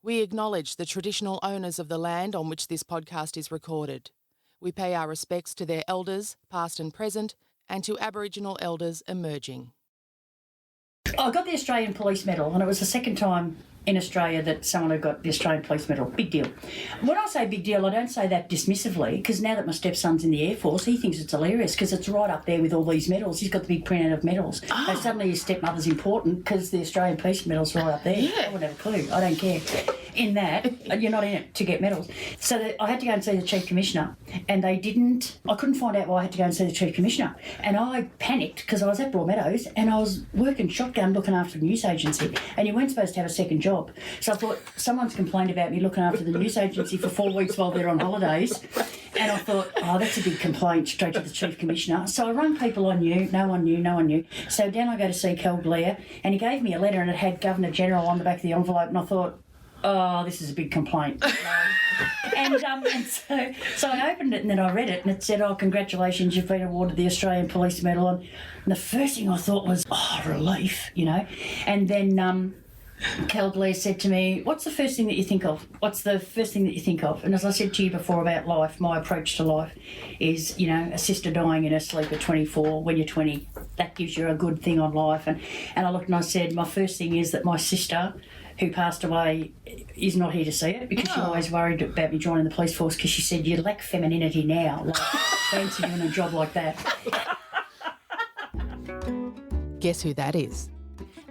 We acknowledge the traditional owners of the land on which this podcast is recorded. We pay our respects to their elders, past and present, and to Aboriginal elders emerging. I got the Australian Police Medal, and it was the second time in Australia that someone had got the Australian Police Medal. Big deal. When I say big deal, I don't say that dismissively, because now that my stepson's in the Air Force, he thinks it's hilarious because it's right up there with all these medals. He's got the big printout of medals. So suddenly his stepmother's important because the Australian Police Medal's right up there. I wouldn't have a clue. I don't care. In that, you're not in it to get medals. So I had to go and see the Chief Commissioner, and I couldn't find out why I had to go and see the Chief Commissioner. And I panicked because I was at Broadmeadows and I was working shotgun looking after a news agency, and you weren't supposed to have a second job. So I thought, someone's complained about me looking after the news agency for 4 weeks while they're on holidays. And I thought, that's a big complaint, straight to the Chief Commissioner. So I rang people I knew, no one knew. So down I go to see Kel Blair, and he gave me a letter and it had Governor General on the back of the envelope, and I thought, this is a big complaint. and so I opened it and then I read it, and it said, congratulations, you've been awarded the Australian Police Medal. And the first thing I thought was, relief, And then Kel Blair said to me, what's the first thing that you think of? And as I said to you before about life, my approach to life is, a sister dying in her sleep at 24, when you're 20, that gives you a good thing on life. And I looked and I said, my first thing is that my sister, who passed away, is not here to see it, because she always worried about me joining the police force, because she said, you lack femininity now. Like, fancy doing a job like that. Guess who that is?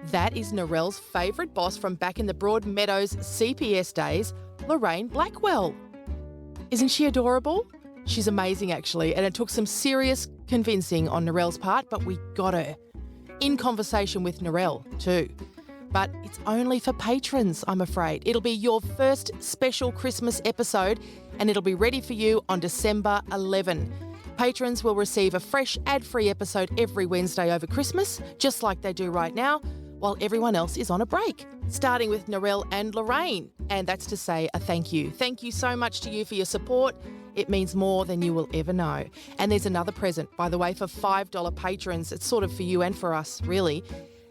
That is Narelle's favourite boss from back in the Broadmeadows CPS days, Lorraine Blackwell. Isn't she adorable? She's amazing, actually, and it took some serious convincing on Narelle's part, but we got her. In conversation with Narelle, too. But it's only for patrons, I'm afraid. It'll be your first special Christmas episode, and it'll be ready for you on December 11. Patrons will receive a fresh ad-free episode every Wednesday over Christmas, just like they do right now, while everyone else is on a break, starting with Narelle and Lorraine. And that's to say a thank you. Thank you so much to you for your support. It means more than you will ever know. And there's another present, by the way, for $5 patrons. It's sort of for you and for us, really.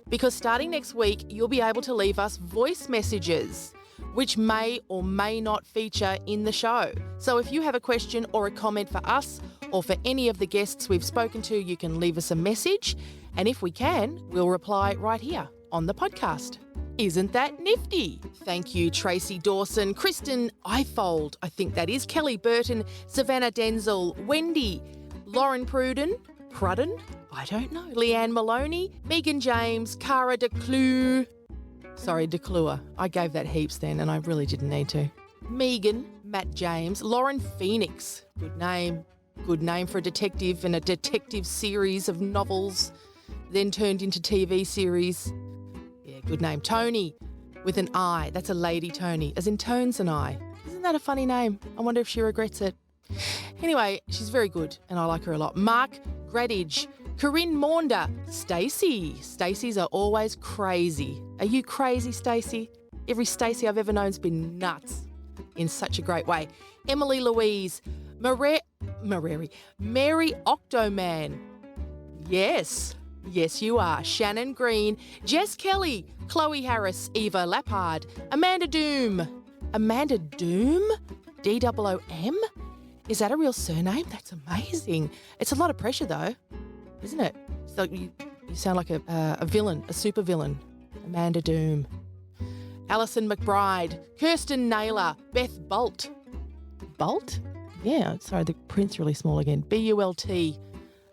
Because starting next week, you'll be able to leave us voice messages, which may or may not feature in the show. So if you have a question or a comment for us or for any of the guests we've spoken to, you can leave us a message. And if we can, we'll reply right here on the podcast. Isn't that nifty? Thank you, Tracy Dawson, Kristen Ifold, I think that is, Kelly Burton, Savannah Denzel, Wendy, Lauren Pruden, I don't know, Leanne Maloney, Megan James, Cara Declue. Sorry, Declue. I gave that heaps then and I really didn't need to. Megan, Matt James, Lauren Phoenix. Good name. Good name for a detective in a detective series of novels, then turned into TV series. Yeah, good name. Tony, with an I. That's a lady Tony, as in tones and I. Isn't that a funny name? I wonder if she regrets it. Anyway, she's very good and I like her a lot. Mark Gradage, Corinne Maunder, Stacey. Stacey's are always crazy. Are you crazy, Stacey? Every Stacey I've ever known's been nuts in such a great way. Emily Louise, Mary Octoman. Yes, you are. Shannon Green, Jess Kelly, Chloe Harris, Eva Lappard, Amanda Doom. Amanda Doom? D-O-O-M? Is that a real surname? That's amazing. It's a lot of pressure though, isn't it? It's like you sound like a villain, a super villain. Amanda Doom. Alison McBride, Kirsten Naylor, Beth Bolt. Bolt? Yeah, sorry, the print's really small again. B-U-L-T.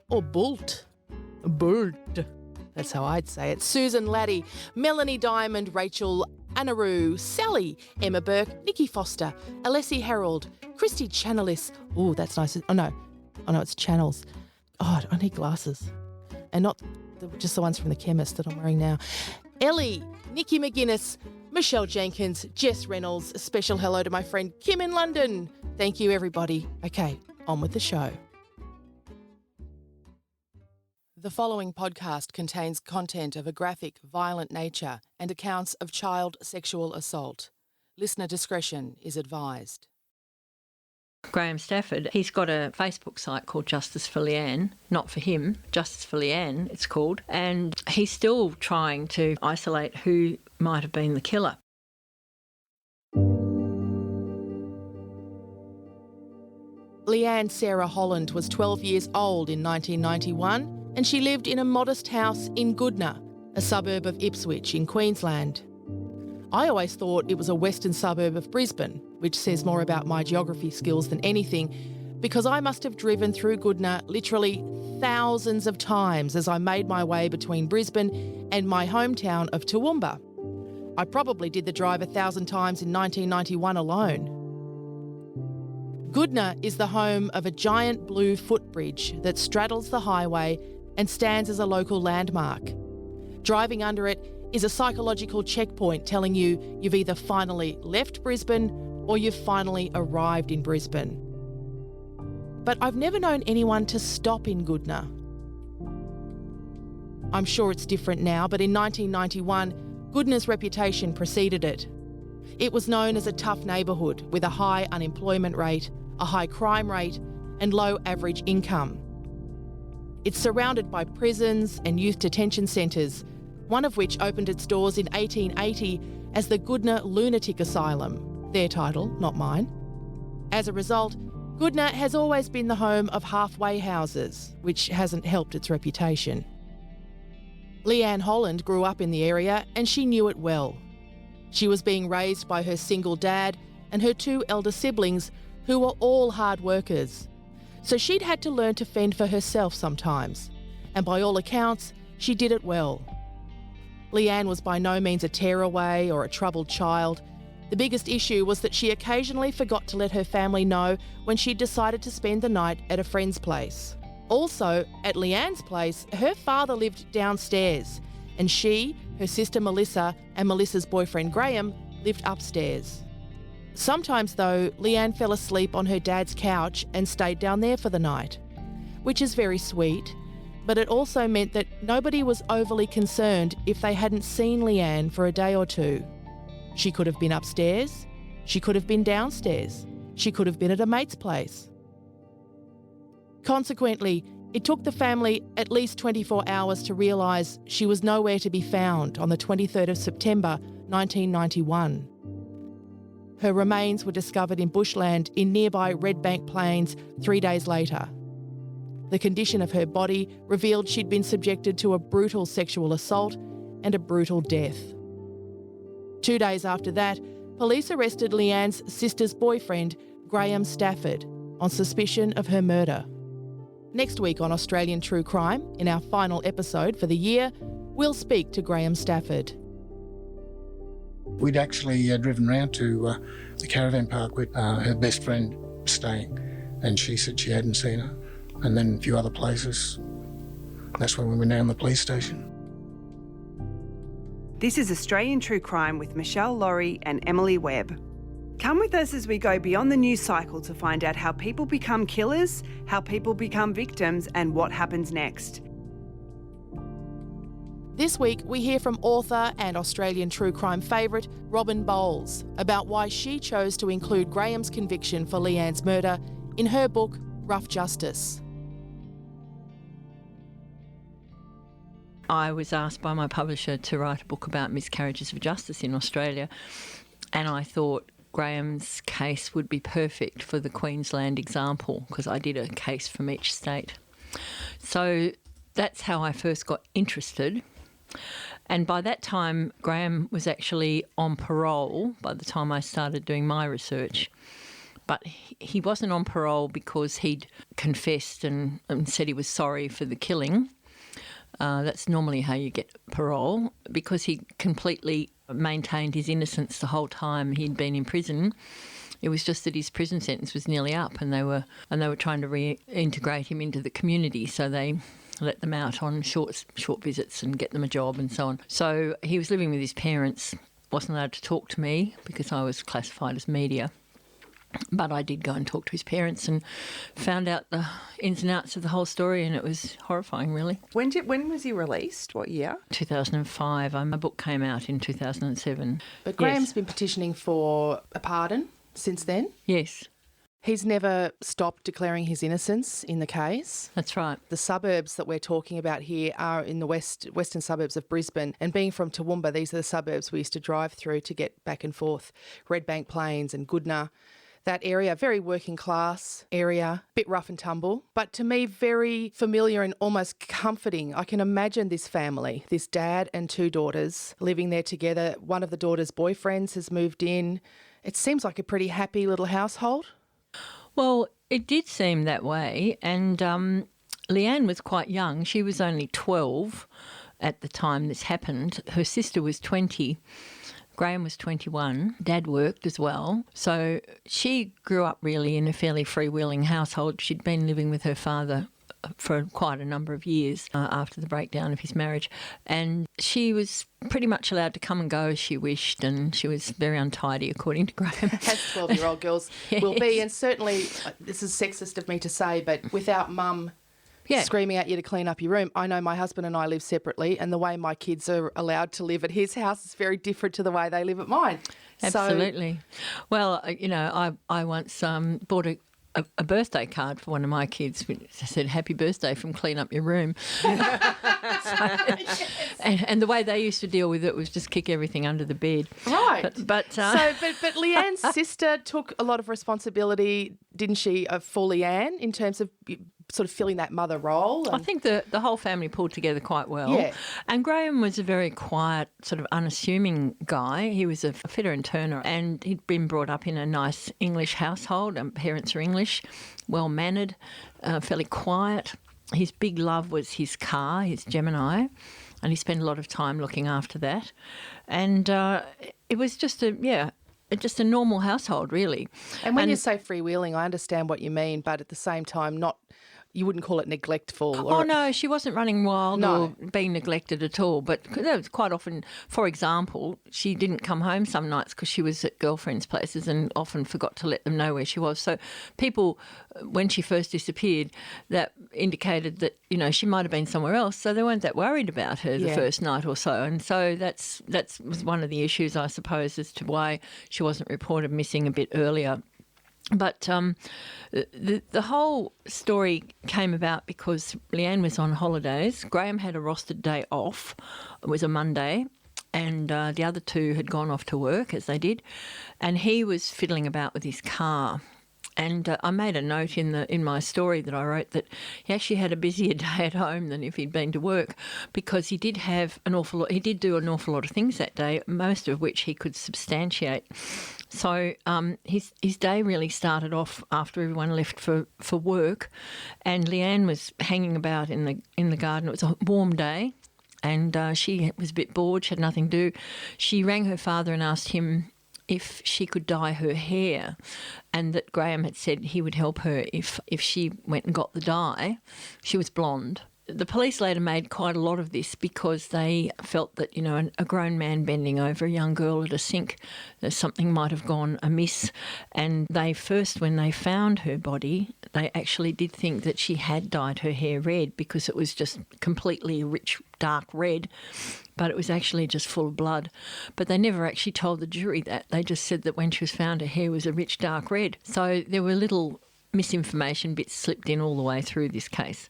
Or Bolt. Bolt. That's how I'd say it. Susan Laddie, Melanie Diamond, Rachel Anaru, Sally, Emma Burke, Nikki Foster, Alessi Harold, Christy Channelis. Oh, that's nice. Oh, no, it's Channels. Oh, I need glasses. And not just the ones from the chemist that I'm wearing now. Ellie, Nikki McGuinness, Michelle Jenkins, Jess Reynolds. A special hello to my friend Kim in London. Thank you, everybody. Okay, on with the show. The following podcast contains content of a graphic, violent nature and accounts of child sexual assault. Listener discretion is advised. Graham Stafford, he's got a Facebook site called Justice for Leanne, not for him, Justice for Leanne it's called, and he's still trying to isolate who might have been the killer. Leanne Sarah Holland was 12 years old in 1991 and she lived in a modest house in Goodna, a suburb of Ipswich in Queensland. I always thought it was a western suburb of Brisbane, which says more about my geography skills than anything, because I must have driven through Goodna literally thousands of times as I made my way between Brisbane and my hometown of Toowoomba. I probably did the drive 1,000 times in 1991 alone. Goodna is the home of a giant blue footbridge that straddles the highway and stands as a local landmark. Driving under it is a psychological checkpoint telling you you've either finally left Brisbane or you've finally arrived in Brisbane. But I've never known anyone to stop in Goodna. I'm sure it's different now, but in 1991, Goodna's reputation preceded it. It was known as a tough neighbourhood with a high unemployment rate, a high crime rate, and low average income. It's surrounded by prisons and youth detention centres, one of which opened its doors in 1880 as the Goodna Lunatic Asylum, their title, not mine. As a result, Goodna has always been the home of halfway houses, which hasn't helped its reputation. Leanne Holland grew up in the area and she knew it well. She was being raised by her single dad and her two elder siblings, who were all hard workers. So she'd had to learn to fend for herself sometimes, and by all accounts, she did it well. Leanne was by no means a tearaway or a troubled child. The biggest issue was that she occasionally forgot to let her family know when she decided to spend the night at a friend's place. Also, at Leanne's place, her father lived downstairs, and she, her sister Melissa, and Melissa's boyfriend Graham lived upstairs. Sometimes, though, Leanne fell asleep on her dad's couch and stayed down there for the night, which is very sweet, but it also meant that nobody was overly concerned if they hadn't seen Leanne for a day or two. She could have been upstairs, she could have been downstairs, she could have been at a mate's place. Consequently, it took the family at least 24 hours to realise she was nowhere to be found on the 23rd of September 1991. Her remains were discovered in bushland in nearby Red Bank Plains 3 days later. The condition of her body revealed she'd been subjected to a brutal sexual assault and a brutal death. 2 days after that, police arrested Leanne's sister's boyfriend, Graham Stafford, on suspicion of her murder. Next week on Australian True Crime, in our final episode for the year, we'll speak to Graham Stafford. We'd actually driven round to the caravan park with her best friend staying, and she said she hadn't seen her. And then a few other places. That's when we were down the police station. This is Australian True Crime with Michelle Laurie and Emily Webb. Come with us as we go beyond the news cycle to find out how people become killers, how people become victims, and what happens next. This week, we hear from author and Australian true crime favourite Robin Bowles about why she chose to include Graham's conviction for Leanne's murder in her book, Rough Justice. I was asked by my publisher to write a book about miscarriages of justice in Australia, and I thought Graham's case would be perfect for the Queensland example because I did a case from each state. So that's how I first got interested. And by that time, Graham was actually on parole by the time I started doing my research. But he wasn't on parole because he'd confessed and said he was sorry for the killing. That's normally how you get parole, because he completely maintained his innocence the whole time he'd been in prison. It was just that his prison sentence was nearly up, and they were trying to reintegrate him into the community, so they let them out on short visits and get them a job and so on. So he was living with his parents, wasn't allowed to talk to me because I was classified as media. But I did go and talk to his parents and found out the ins and outs of the whole story, and it was horrifying, really. When was he released? What year? 2005. My book came out in 2007. But Graham's been petitioning for a pardon since then? Yes. He's never stopped declaring his innocence in the case. That's right. The suburbs that we're talking about here are in the western suburbs of Brisbane. And being from Toowoomba, these are the suburbs we used to drive through to get back and forth. Red Bank Plains and Goodna. that area, very working class area, bit rough and tumble, but to me very familiar and almost comforting. I can imagine this family, this dad and 2 daughters living there together. One of the daughters' boyfriends has moved in. It seems like a pretty happy little household. Well, it did seem that way, and Leanne was quite young. She was only 12 at the time this happened. Her sister was 20. Graham was 21. Dad worked as well. So she grew up really in a fairly freewheeling household. She'd been living with her father for quite a number of years after the breakdown of his marriage. And she was pretty much allowed to come and go as she wished, and she was very untidy, according to Graham. As 12-year-old girls will be. And certainly, this is sexist of me to say, but without mum screaming at you to clean up your room. I know my husband and I live separately, and the way my kids are allowed to live at his house is very different to the way they live at mine. Absolutely. Well, I once bought a birthday card for one of my kids, which said, "Happy birthday from Clean Up Your Room." And the way they used to deal with it was just kick everything under the bed. Right. But Leanne's sister took a lot of responsibility, didn't she, for Leanne in terms of sort of filling that mother role? I think the whole family pulled together quite well. Yeah. And Graham was a very quiet, sort of unassuming guy. He was a fitter and turner, and he'd been brought up in a nice English household. Parents are English, well-mannered, fairly quiet. His big love was his car, his Gemini, and he spent a lot of time looking after that. And it was just a normal household, really. And when you say freewheeling, I understand what you mean, but at the same time, you wouldn't call it neglectful. Oh, no, she wasn't running wild or being neglected at all. But that was quite often, for example, she didn't come home some nights because she was at girlfriends' places and often forgot to let them know where she was. So people, when she first disappeared, that indicated that, she might have been somewhere else. So they weren't that worried about her the first night or so. And so that was one of the issues, I suppose, as to why she wasn't reported missing a bit earlier. But the whole story came about because Leanne was on holidays. Graham had a rostered day off. It was a Monday, and the other 2 had gone off to work, as they did, and he was fiddling about with his car. And I made a note in my story that I wrote that he actually had a busier day at home than if he'd been to work, because he did have he did do an awful lot of things that day, most of which he could substantiate. So his day really started off after everyone left for work, and Leanne was hanging about in the garden. It was a warm day, and she was a bit bored. She had nothing to do. She rang her father and asked him if she could dye her hair, and that Graham had said he would help her if she went and got the dye. She was blonde. The police later made quite a lot of this because they felt that, a grown man bending over a young girl at a sink, that something might have gone amiss. And when they found her body, they actually did think that she had dyed her hair red because it was just completely rich, dark red, but it was actually just full of blood. But they never actually told the jury that. They just said that when she was found, her hair was a rich, dark red. So there were little misinformation bits slipped in all the way through this case.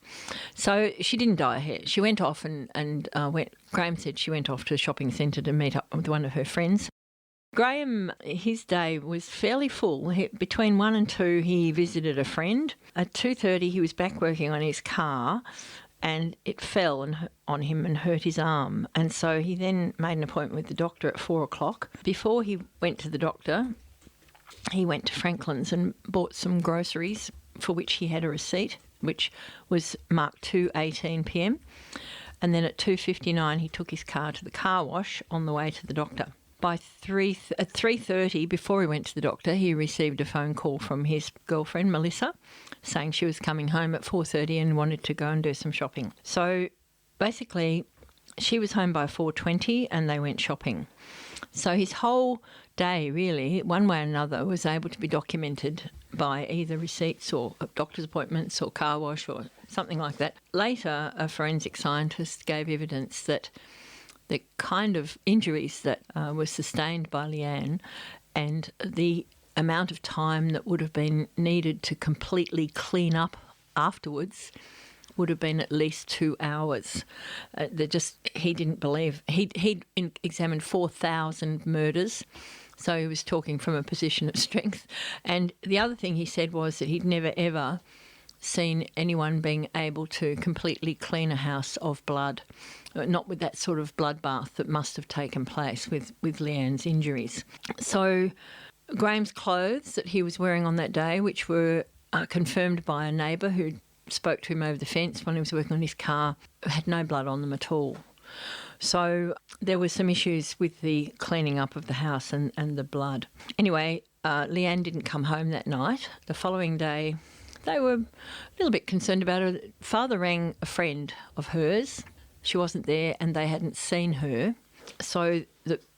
So she didn't dye her hair. She went off and Graham said she went off to a shopping centre to meet up with one of her friends. Graham, his day was fairly full. Between 1 and 2, he visited a friend. At 2:30, he was back working on his car, and it fell on him and hurt his arm. And so he then made an appointment with the doctor at 4 o'clock. Before he went to the doctor, he went to Franklin's and bought some groceries for which he had a receipt, which was marked 2:18 p.m. And then at 2:59, he took his car to the car wash on the way to the doctor. At 3:30, before he went to the doctor, he received a phone call from his girlfriend, Melissa, saying she was coming home at 4:30 and wanted to go and do some shopping. So basically, she was home by 4:20 and they went shopping. So his whole day, really, one way or another, was able to be documented by either receipts or doctor's appointments or car wash or something like that. Later, a forensic scientist gave evidence that the kind of injuries that were sustained by Leanne and the amount of time that would have been needed to completely clean up afterwards would have been at least 2 hours. He didn't believe. He'd examined 4,000 murders, So he was talking from a position of strength. And the other thing he said was that he'd never, ever seen anyone being able to completely clean a house of blood, not with that sort of bloodbath that must have taken place with Leanne's injuries. So Graham's clothes that he was wearing on that day, which were confirmed by a neighbour who spoke to him over the fence when he was working on his car, had no blood on them at all. So there were some issues with the cleaning up of the house and the blood. Anyway, Leanne didn't come home that night. The following day, they were a little bit concerned about her. Father rang a friend of hers. She wasn't there and they hadn't seen her. So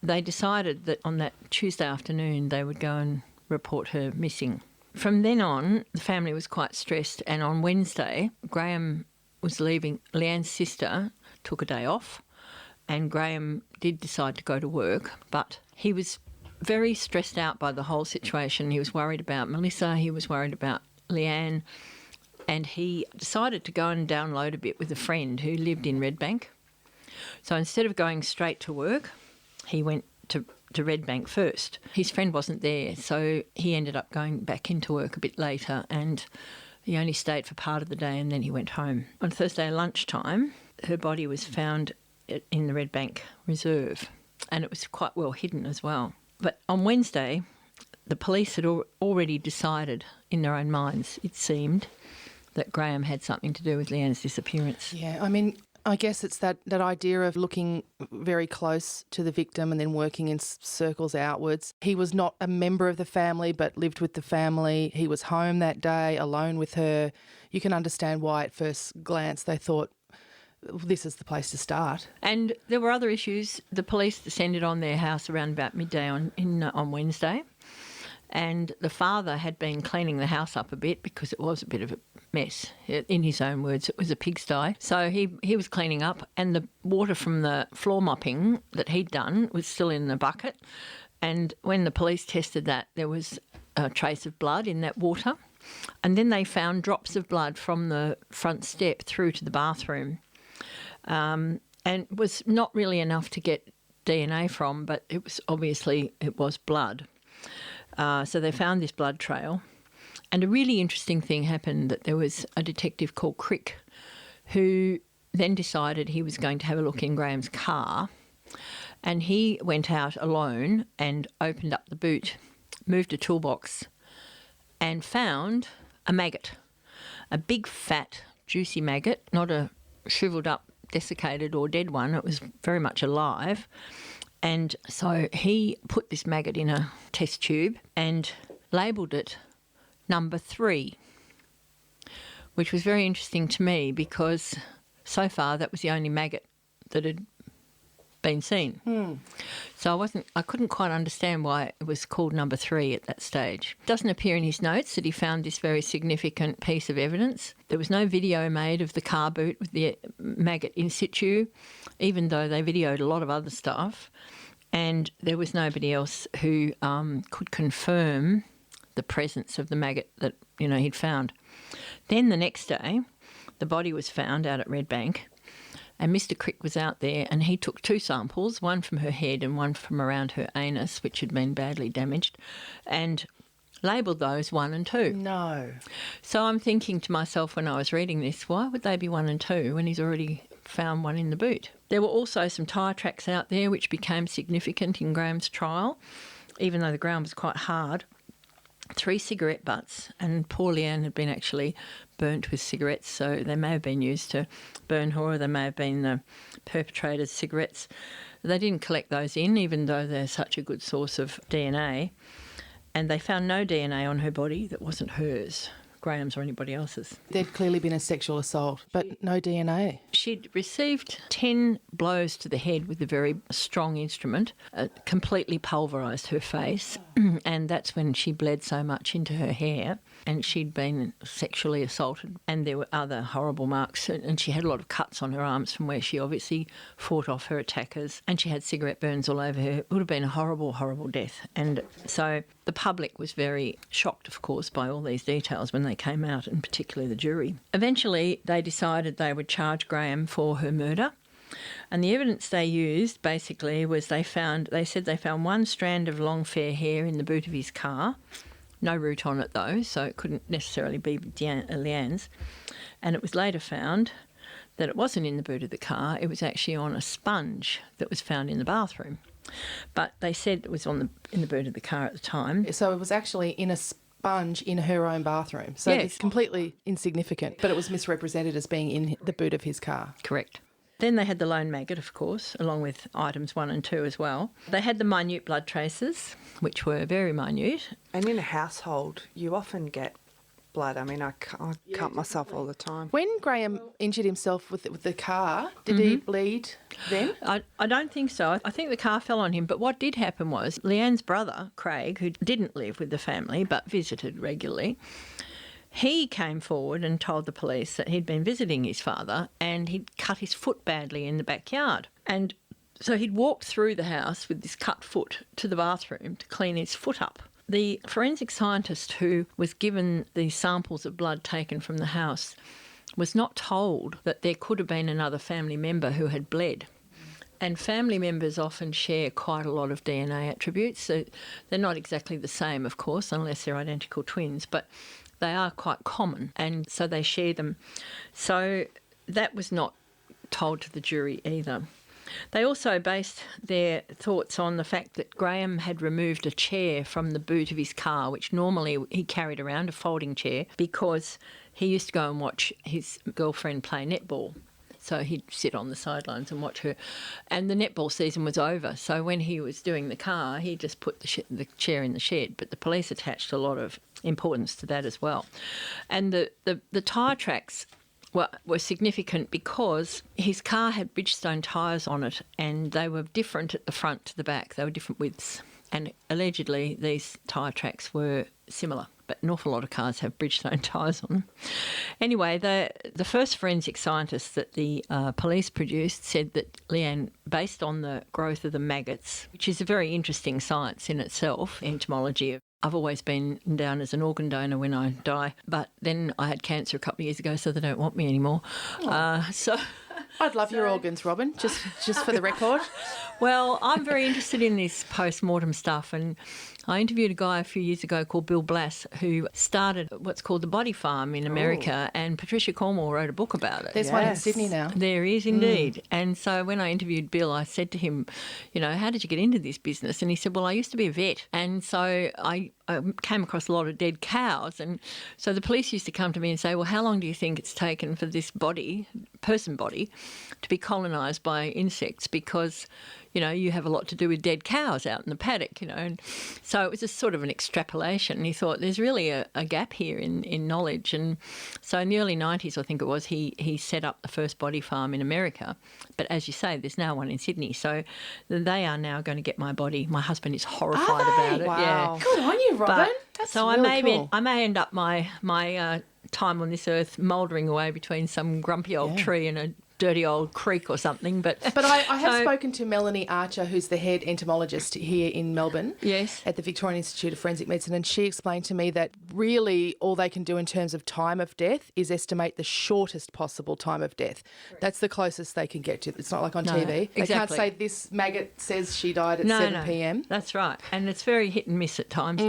they decided that on that Tuesday afternoon they would go and report her missing. From then on, the family was quite stressed, and on Wednesday, Graham was leaving. Leanne's sister took a day off, and Graham did decide to go to work, but he was very stressed out by the whole situation. He was worried about Melissa, he was worried about Leanne, and he decided to go and download a bit with a friend who lived in Redbank. So instead of going straight to work, he went to Redbank first. His friend wasn't there, so he ended up going back into work a bit later, and he only stayed for part of the day and then he went home. On Thursday lunchtime, her body was found in the Redbank Reserve, and it was quite well hidden as well. But on Wednesday, the police had already decided in their own minds, it seemed, that Graham had something to do with Leanne's disappearance. Yeah, I mean, I guess it's that idea of looking very close to the victim and then working in circles outwards. He was not a member of the family but lived with the family. He was home that day alone with her. You can understand why at first glance they thought this is the place to start. And there were other issues. The police descended on their house around about midday on Wednesday, and the father had been cleaning the house up a bit because it was a bit of a mess. In his own words, it was a pigsty. So he was cleaning up, and the water from the floor mopping that he'd done was still in the bucket. And when the police tested that, there was a trace of blood in that water. And then they found drops of blood from the front step through to the bathroom. And it was not really enough to get DNA from, but it was blood. So they found this blood trail. And a really interesting thing happened, that there was a detective called Crick who then decided he was going to have a look in Graham's car, and he went out alone and opened up the boot, moved a toolbox and found a maggot, a big fat juicy maggot, not a shriveled up, desiccated or dead one. It was very much alive. And so he put this maggot in a test tube and labelled it number 3, which was very interesting to me because so far that was the only maggot that had been seen. So I couldn't quite understand why it was called number 3 at that stage. It doesn't appear in his notes that he found this very significant piece of evidence. There was no video made of the car boot with the maggot in situ, even though they videoed a lot of other stuff. And there was nobody else who could confirm the presence of the maggot that, he'd found. Then the next day, the body was found out at Redbank, and Mr. Crick was out there, and he took 2 samples, one from her head and one from around her anus, which had been badly damaged, and labelled those 1 and 2. No. So I'm thinking to myself when I was reading this, why would they be 1 and 2 when he's already found one in the boot? There were also some tyre tracks out there which became significant in Graham's trial, even though the ground was quite hard. 3 cigarette butts, and poor Leanne had been actually burnt with cigarettes, so they may have been used to burn her, or they may have been the perpetrator's cigarettes. They didn't collect those in, even though they're such a good source of DNA, and they found no DNA on her body that wasn't hers, Graham's or anybody else's. There'd clearly been a sexual assault, but no DNA. She'd received 10 blows to the head with a very strong instrument, completely pulverised her face, and that's when she bled so much into her hair, and she'd been sexually assaulted, and there were other horrible marks, and she had a lot of cuts on her arms from where she obviously fought off her attackers, and she had cigarette burns all over her. It would have been a horrible, horrible death. And so the public was very shocked, of course, by all these details when they came out, and particularly the jury. Eventually, they decided they would charge Graham for her murder, And the evidence they used basically was they said they found one strand of long fair hair in the boot of his car. No root on it though, so it couldn't necessarily be Leanne's. And it was later found that it wasn't in the boot of the car, it was actually on a sponge that was found in the bathroom. But they said it was in the boot of the car at the time. So it was actually in a sponge in her own bathroom. So Yes. it's completely insignificant, but it was misrepresented as being in the boot of his car. Correct. Then they had the lone maggot, of course, along with items 1 and 2 as well. They had the minute blood traces, which were very minute. And in a household, you often get blood. I mean, I cut myself all the time. When Graham injured himself with the car, did he bleed then? I don't think so. I think the car fell on him. But what did happen was Leanne's brother, Craig, who didn't live with the family but visited regularly, he came forward and told the police that he'd been visiting his father and he'd cut his foot badly in the backyard. And so he'd walked through the house with this cut foot to the bathroom to clean his foot up. The forensic scientist who was given the samples of blood taken from the house was not told that there could have been another family member who had bled. And family members often share quite a lot of DNA attributes. So they're not exactly the same, of course, unless they're identical twins, but they are quite common, and so they share them. So that was not told to the jury either. They also based their thoughts on the fact that Graham had removed a chair from the boot of his car, which normally he carried around, a folding chair, because he used to go and watch his girlfriend play netball. So he'd sit on the sidelines and watch her. And the netball season was over, so when he was doing the car, he just put the chair in the shed. But the police attached a lot of importance to that as well. And the tyre tracks were significant because his car had Bridgestone tyres on it and they were different at the front to the back. They were different widths. And allegedly these tyre tracks were similar, but an awful lot of cars have Bridgestone tyres on them. Anyway, the first forensic scientist that the police produced said that Leanne, based on the growth of the maggots, which is a very interesting science in itself, entomology. I've always been down as an organ donor when I die, but then I had cancer a couple of years ago, so they don't want me anymore. I'd love your organs, Robin, just for the record. Well, I'm very interested in this post-mortem stuff, and I interviewed a guy a few years ago called Bill Blass who started what's called the Body Farm in America, and Patricia Cornwall wrote a book about it. There's one in Sydney now. There is indeed. And so when I interviewed Bill, I said to him, how did you get into this business? And he said, well, I used to be a vet, and so I came across a lot of dead cows. And so the police used to come to me and say, well, how long do you think it's taken for this person body, to be colonised by insects? Because, you have a lot to do with dead cows out in the paddock, And so it was a sort of an extrapolation. And he thought there's really a gap here in knowledge. And so in the early 90s, I think it was, he set up the first body farm in America. But as you say, there's now one in Sydney. So they are now going to get my body. My husband is horrified about it. Wow. Yeah. Good on you, Robin. That's so really cool. I may end up my time on this earth mouldering away between some grumpy old tree and a dirty old creek or something. But I have spoken to Melanie Archer, who's the head entomologist here in Melbourne. Yes. At the Victorian Institute of Forensic Medicine, and she explained to me that really all they can do in terms of time of death is estimate the shortest possible time of death. Correct. That's the closest they can get to. It's not like on TV. They can't say this maggot says she died at 7 p.m. That's right. And it's very hit and miss at times.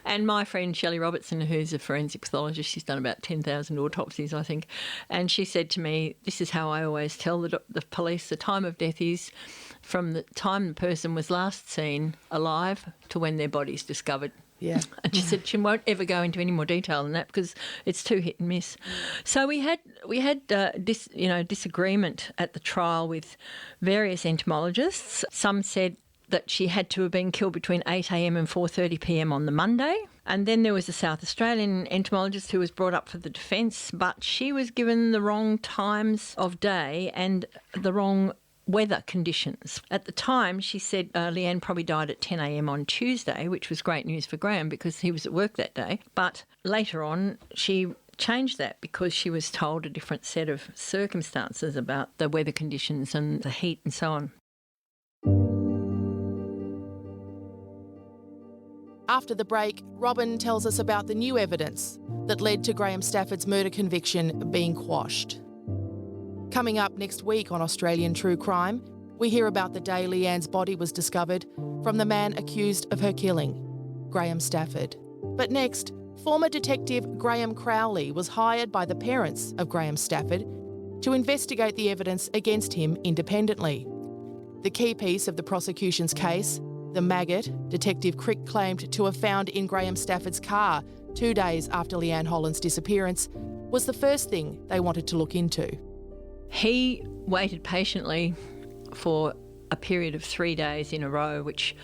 And my friend Shelley Robertson, who's a forensic pathologist, she's done about 10,000 autopsies, I think, and she said to me, this is how I always tell the police the time of death is from the time the person was last seen alive to when their body's discovered. Yeah. And she said she won't ever go into any more detail than that because it's too hit and miss. So we had disagreement at the trial with various entomologists. Some said that she had to have been killed between 8 a.m. and 4:30 p.m. on the Monday. And then there was a South Australian entomologist who was brought up for the defence, but she was given the wrong times of day and the wrong weather conditions. At the time, she said Leanne probably died at 10 a.m. on Tuesday, which was great news for Graham because he was at work that day. But later on, she changed that because she was told a different set of circumstances about the weather conditions and the heat and so on. After the break, Robin tells us about the new evidence that led to Graham Stafford's murder conviction being quashed. Coming up next week on Australian True Crime, we hear about the day Leanne's body was discovered from the man accused of her killing, Graham Stafford. But next, former detective Graham Crowley was hired by the parents of Graham Stafford to investigate the evidence against him independently. The key piece of the prosecution's case, the maggot Detective Crick claimed to have found in Graham Stafford's car 2 days after Leanne Holland's disappearance, was the first thing they wanted to look into. He waited patiently for a period of 3 days in a row, which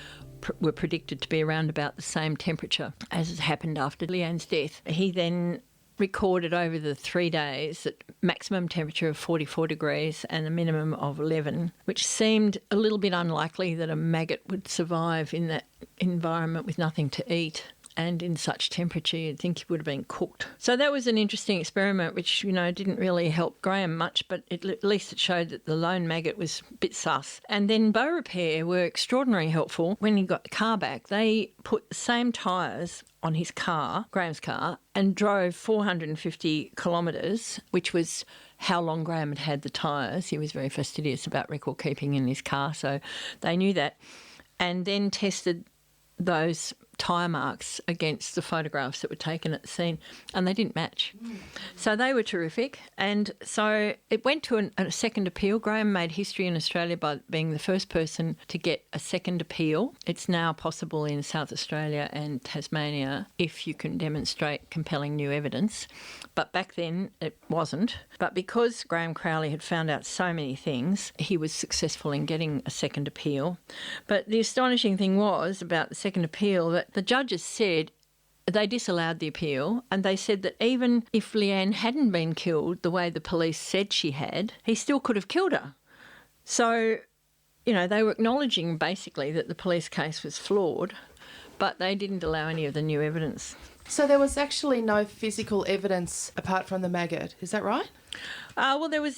were predicted to be around about the same temperature as has happened after Leanne's death. He then recorded over the 3 days that maximum temperature of 44 degrees and a minimum of 11, which seemed a little bit unlikely that a maggot would survive in that environment with nothing to eat. And in such temperature, you'd think he would have been cooked. So that was an interesting experiment, which, didn't really help Graham much, but at least it showed that the lone maggot was a bit sus. And then Bow Repair were extraordinarily helpful. When he got the car back, they put the same tyres on his car, Graham's car, and drove 450 kilometres, which was how long Graham had had the tyres. He was very fastidious about record keeping in his car, so they knew that. And then tested those tyre marks against the photographs that were taken at the scene, and they didn't match. So they were terrific. And so it went to a second appeal. Graham made history in Australia by being the first person to get a second appeal. It's now possible in South Australia and Tasmania if you can demonstrate compelling new evidence. But back then it wasn't. But because Graham Crowley had found out so many things, he was successful in getting a second appeal. But the astonishing thing was about the second appeal that the judges said they disallowed the appeal, and they said that even if Leanne hadn't been killed the way the police said she had, he still could have killed her. So, they were acknowledging basically that the police case was flawed, but they didn't allow any of the new evidence. So there was actually no physical evidence apart from the maggot, is that right? Well, there was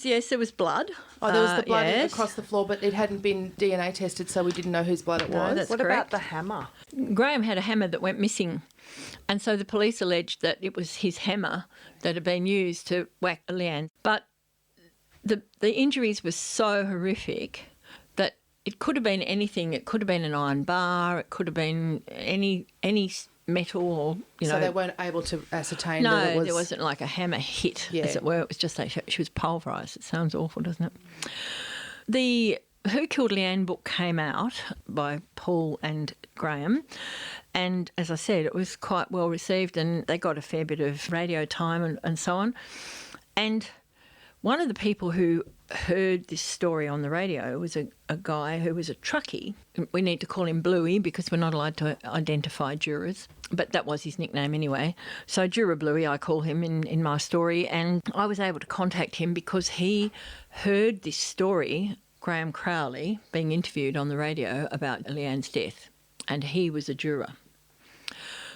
blood. Oh, there was the blood yes. across the floor, but it hadn't been DNA tested, so we didn't know whose blood it was. That's what correct. about the hammer? Graham had a hammer that went missing, and so the police alleged that it was his hammer that had been used to whack Leanne. But the injuries were so horrific that it could have been anything. It could have been an iron bar. It could have been any metal or, So they weren't able to ascertain no, that it was... there wasn't like a hammer hit, as it were. It was just like she was pulverised. It sounds awful, doesn't it? The Who Killed Leanne book came out by Paul and Graham, and as I said, it was quite well received, and they got a fair bit of radio time and so on. And one of the people who heard this story on the radio was a guy who was a truckie. We need to call him Bluey because we're not allowed to identify jurors, but that was his nickname anyway. So Juror Bluey, I call him in my story, and I was able to contact him because he heard this story, Graham Crowley, being interviewed on the radio about Leanne's death, and he was a juror.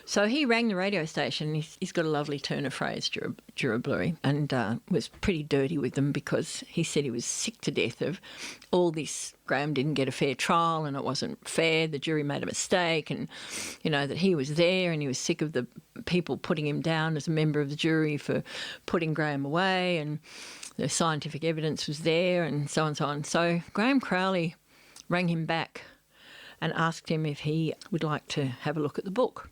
So he rang the radio station. He's got a lovely turn of phrase, Juror Bluey, and was pretty dirty with them because he said he was sick to death of all this. Graham didn't get a fair trial and it wasn't fair. The jury made a mistake, and, that he was there, and he was sick of the people putting him down as a member of the jury for putting Graham away, and the scientific evidence was there, and so on and so on. So Graham Crowley rang him back and asked him if he would like to have a look at the book.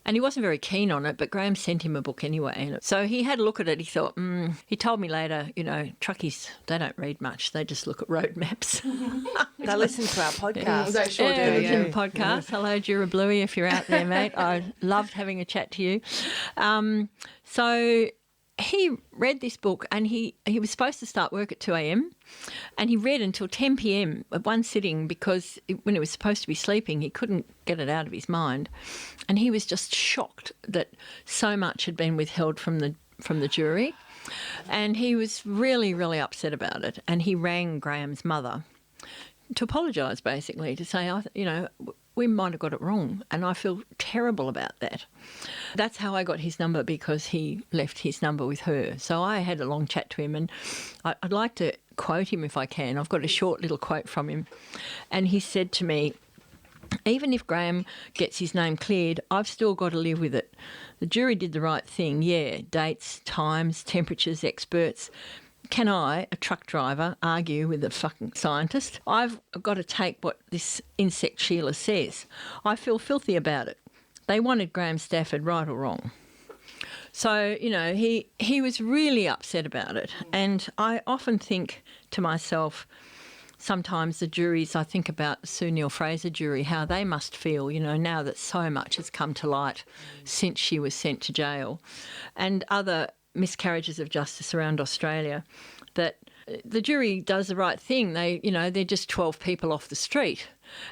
And he wasn't very keen on it, but Graham sent him a book anyway. So he had a look at it. He thought, he told me later, truckies, they don't read much. They just look at road maps. They listen to our podcast. They sure do. They listen to the podcast. Hello, Juror Bluey, if you're out there, mate. I loved having a chat to you. So he read this book, and he was supposed to start work at 2 a.m, and he read until 10 p.m. at one sitting because when he was supposed to be sleeping, he couldn't get it out of his mind. And he was just shocked that so much had been withheld from the jury. And he was really, really upset about it. And he rang Graham's mother to apologise, basically, to say, we might have got it wrong, and I feel terrible about that. That's how I got his number, because he left his number with her. So I had a long chat to him, and I'd like to quote him if I can. I've got a short little quote from him. And he said to me, "Even if Graham gets his name cleared, I've still got to live with it. The jury did the right thing, dates, times, temperatures, experts. can I, a truck driver, argue with a fucking scientist? I've got to take what this insect Sheila says. I feel filthy about it. They wanted Graham Stafford, right or wrong. So, you know, he was really upset about it. And I often think to myself, sometimes the juries, I think about the Sue Neal-Fraser jury, how they must feel, you know, now that so much has come to light since she was sent to jail, and other miscarriages of justice around Australia, that the jury does the right thing. They're just 12 people off the street,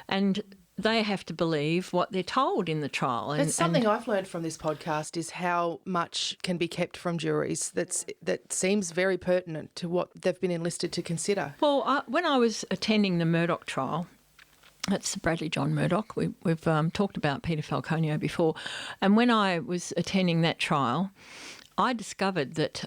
and they have to believe what they're told in the trial. That's something I've learned from this podcast, is how much can be kept from juries. That seems very pertinent to what they've been enlisted to consider. Well, when I was attending the Murdoch trial, that's Bradley John Murdoch. We've talked about Peter Falconio before. And when I was attending that trial, I discovered that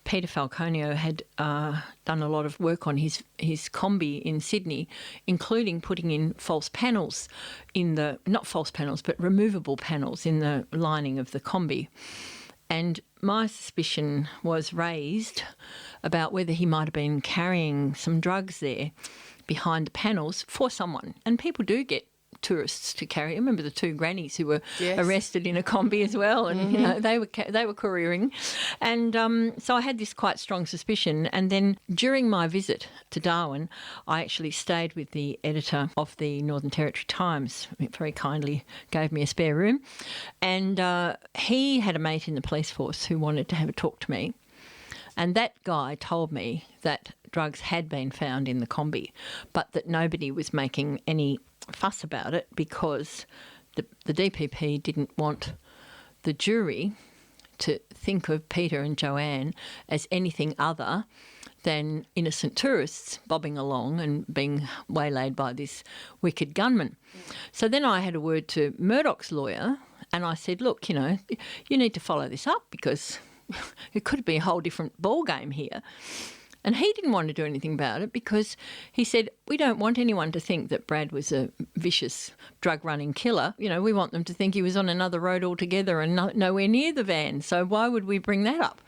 Peter Falconio had done a lot of work on his combi in Sydney, including putting in false panels not false panels, but removable panels in the lining of the combi. And my suspicion was raised about whether he might have been carrying some drugs there behind the panels for someone. And people do get tourists to carry. I remember the two grannies who were arrested in a combi as well, and you know, they were careering, and so I had this quite strong suspicion. And then during my visit to Darwin, I actually stayed with the editor of the Northern Territory Times. He very kindly gave me a spare room, and he had a mate in the police force who wanted to have a talk to me, and that guy told me that drugs had been found in the combi, but that nobody was making any fuss about it because the DPP didn't want the jury to think of Peter and Joanne as anything other than innocent tourists bobbing along and being waylaid by this wicked gunman. So then I had a word to Murdoch's lawyer, and I said, look, you know, you need to follow this up because it could be a whole different ball game here. And he didn't want to do anything about it because he said, we don't want anyone to think that Brad was a vicious drug-running killer. You know, we want them to think he was on another road altogether and nowhere near the van. So why would we bring that up?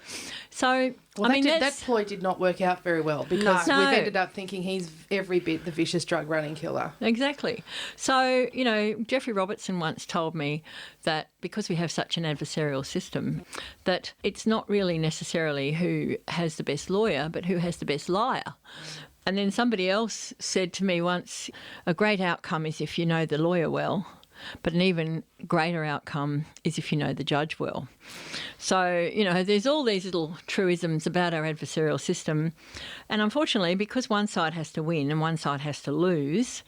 So, that ploy did not work out very well because No. we've ended up thinking he's every bit the vicious drug-running killer. Exactly. So, you know, Jeffrey Robertson once told me that because we have such an adversarial system, that it's not really necessarily who has the best lawyer, but who has the best liar. And then somebody else said to me once, a great outcome is if you know the lawyer well, but an even greater outcome is if you know the judge well. So, you know, there's all these little truisms about our adversarial system. And unfortunately, because one side has to win and one side has to lose,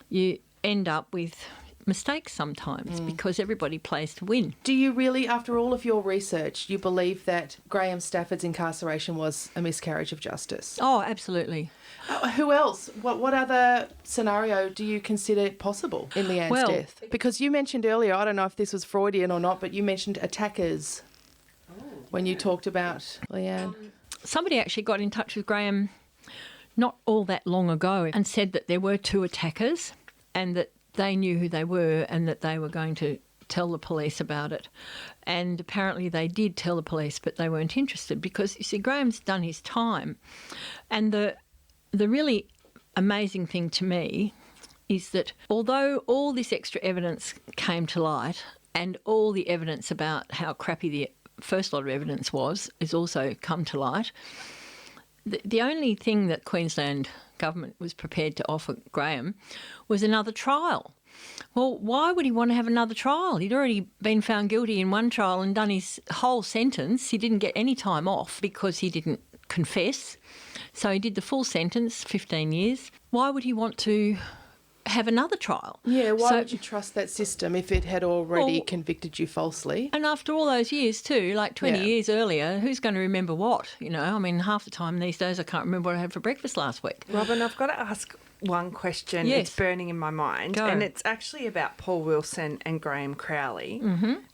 you end up with mistakes sometimes because everybody plays to win. Do you really, after all of your research, you believe that Graham Stafford's incarceration was a miscarriage of justice? Oh, absolutely. Who else? What other scenario do you consider possible in Leanne's death? Because you mentioned earlier, I don't know if this was Freudian or not, but you mentioned attackers when you talked about Leanne. Somebody actually got in touch with Graham not all that long ago and said that there were two attackers and that they knew who they were and that they were going to tell the police about it. And apparently they did tell the police, but they weren't interested because, you see, Graham's done his time. And the really amazing thing to me is that although all this extra evidence came to light and all the evidence about how crappy the first lot of evidence was has also come to light, the only thing that Queensland government was prepared to offer Graham was another trial. Well, why would he want to have another trial? He'd already been found guilty in one trial and done his whole sentence. He didn't get any time off because he didn't confess. So he did the full sentence, 15 years. Why would he want to have another trial? Yeah, why would you trust that system if it had already convicted you falsely? And after all those years too, like 20 years earlier, who's going to remember what? You know, I mean, half the time these days I can't remember what I had for breakfast last week. Robin, I've got to ask one question. Yes. It's burning in my mind. Go. And it's actually about Paul Wilson and Graham Crowley,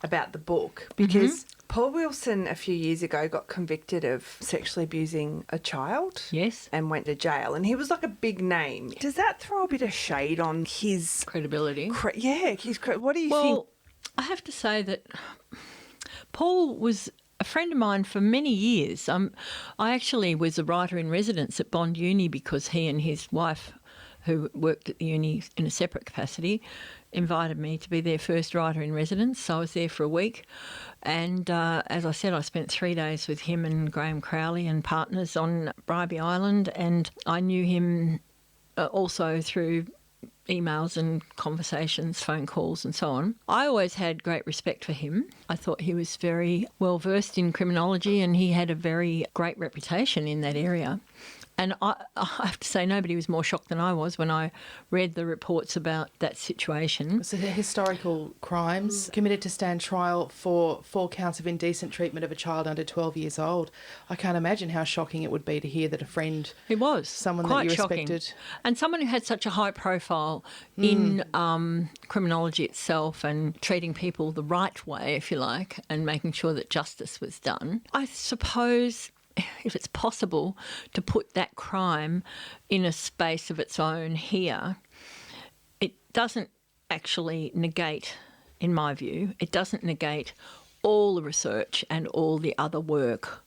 about the book. Because Paul Wilson a few years ago got convicted of sexually abusing a child. Yes. And went to jail. And he was like a big name. Does that throw a bit of shade on his Credibility. what do you think? Well, I have to say that Paul was a friend of mine for many years. I actually was a writer in residence at Bond Uni because he and his wife, who worked at the uni in a separate capacity, invited me to be their first writer in residence. So I was there for a week. And as I said, I spent 3 days with him and Graham Crowley and partners on Bribie Island. And I knew him also through emails and conversations, phone calls and so on. I always had great respect for him. I thought he was very well versed in criminology and he had a very great reputation in that area. And I have to say, nobody was more shocked than I was when I read the reports about that situation. So the historical crimes, committed to stand trial for 4 counts of indecent treatment of a child under 12 years old. I can't imagine how shocking it would be to hear that a friend... It was. Someone quite that you shocking. respected. And someone who had such a high profile in criminology itself and treating people the right way, if you like, and making sure that justice was done. I suppose... if it's possible to put that crime in a space of its own here, it doesn't actually negate, in my view, it doesn't negate all the research and all the other work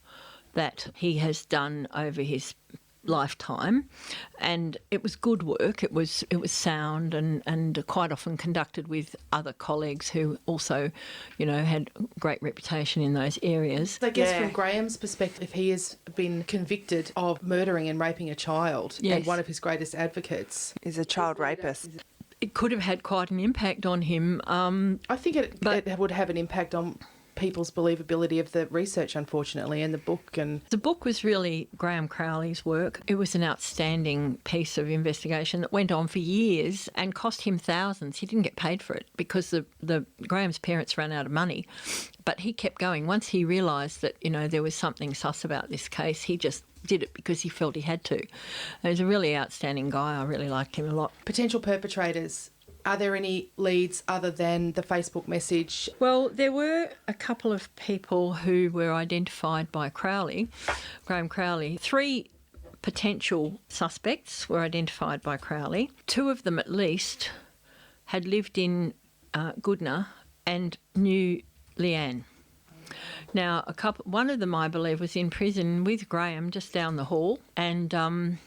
that he has done over his lifetime. And it was good work. It was sound and quite often conducted with other colleagues who also, you know, had great reputation in those areas. I guess from Graham's perspective, if he has been convicted of murdering and raping a child, and one of his greatest advocates is a child rapist. It could have had quite an impact on him. I think it would have an impact on people's believability of the research, unfortunately, and the book. And the book was really Graham Crowley's work. It was an outstanding piece of investigation that went on for years and cost him thousands. He didn't get paid for it because the Graham's parents ran out of money, but he kept going. Once he realised that, you know, there was something sus about this case, he just did it because he felt he had to. He was a really outstanding guy. I really liked him a lot. Potential perpetrators. Are there any leads other than the Facebook message? Well, there were a couple of people who were identified by Crowley, Graham Crowley. 3 potential suspects were identified by Crowley. 2 of them at least had lived in Goodna and knew Leanne. Now, one of them, I believe, was in prison with Graham just down the hall, and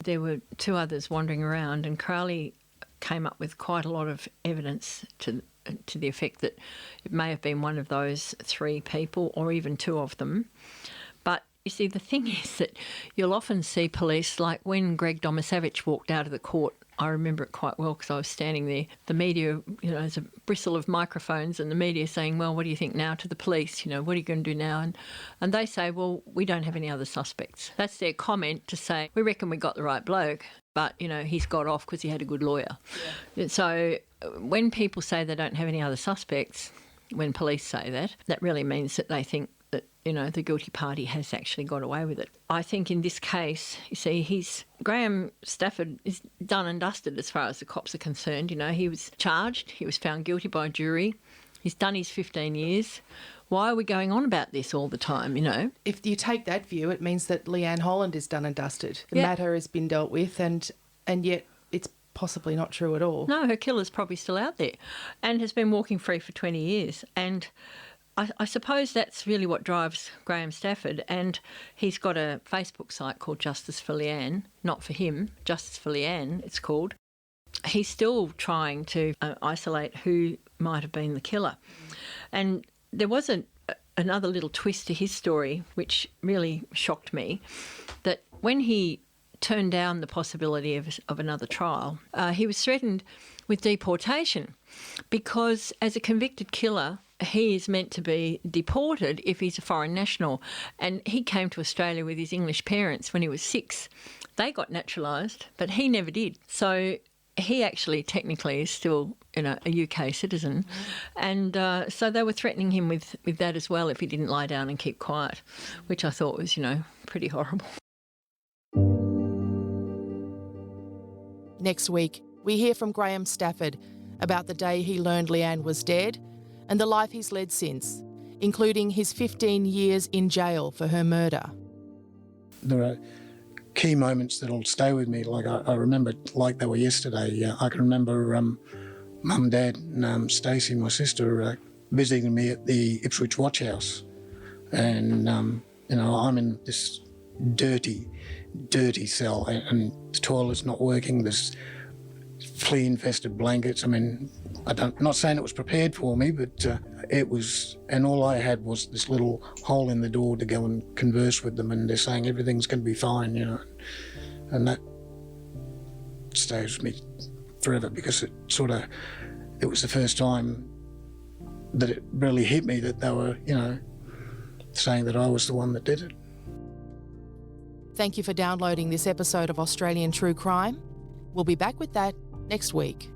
there were 2 others wandering around, and Crowley came up with quite a lot of evidence to the effect that it may have been one of those 3 people or even 2 of them. But you see, the thing is that you'll often see police, like when Greg Domasavich walked out of the court, I remember it quite well because I was standing there. The media, you know, there's a bristle of microphones and the media saying, well, what do you think now to the police? You know, what are you going to do now? And they say, well, we don't have any other suspects. That's their comment to say, we reckon we got the right bloke, but, you know, he's got off because he had a good lawyer. Yeah. So when people say they don't have any other suspects, when police say that, that really means that they think that, you know, the guilty party has actually got away with it. I think in this case, you see, Graham Stafford is done and dusted as far as the cops are concerned. You know, he was charged, he was found guilty by a jury, he's done his 15 years. Why are we going on about this all the time, you know? If you take that view, it means that Leanne Holland is done and dusted. The matter has been dealt with and yet it's possibly not true at all. No, her killer's probably still out there and has been walking free for 20 years. And I suppose that's really what drives Graham Stafford, and he's got a Facebook site called Justice for Leanne, not for him, Justice for Leanne it's called. He's still trying to isolate who might have been the killer. And there was another little twist to his story which really shocked me, that when he turned down the possibility of another trial, he was threatened with deportation because as a convicted killer, he is meant to be deported if he's a foreign national. And he came to Australia with his English parents when he was 6. They got naturalised, but he never did. So he actually technically is still, you know, a UK citizen. And so they were threatening him with that as well if he didn't lie down and keep quiet, which I thought was, you know, pretty horrible. Next week, we hear from Graham Stafford about the day he learned Leanne was dead and the life he's led since, including his 15 years in jail for her murder. There are key moments that'll stay with me. Like I remember, like they were yesterday. I can remember Mum, Dad, and Stacey, my sister, visiting me at the Ipswich Watch House, And, I'm in this dirty cell, and the toilet's not working. There's flea-infested blankets. I mean, I'm not saying it was prepared for me, but it was, and all I had was this little hole in the door to go and converse with them, and they're saying everything's going to be fine, and that stays with me forever, because it was the first time that it really hit me that they were, saying that I was the one that did it. Thank you for downloading this episode of Australian True Crime. We'll be back with that next week.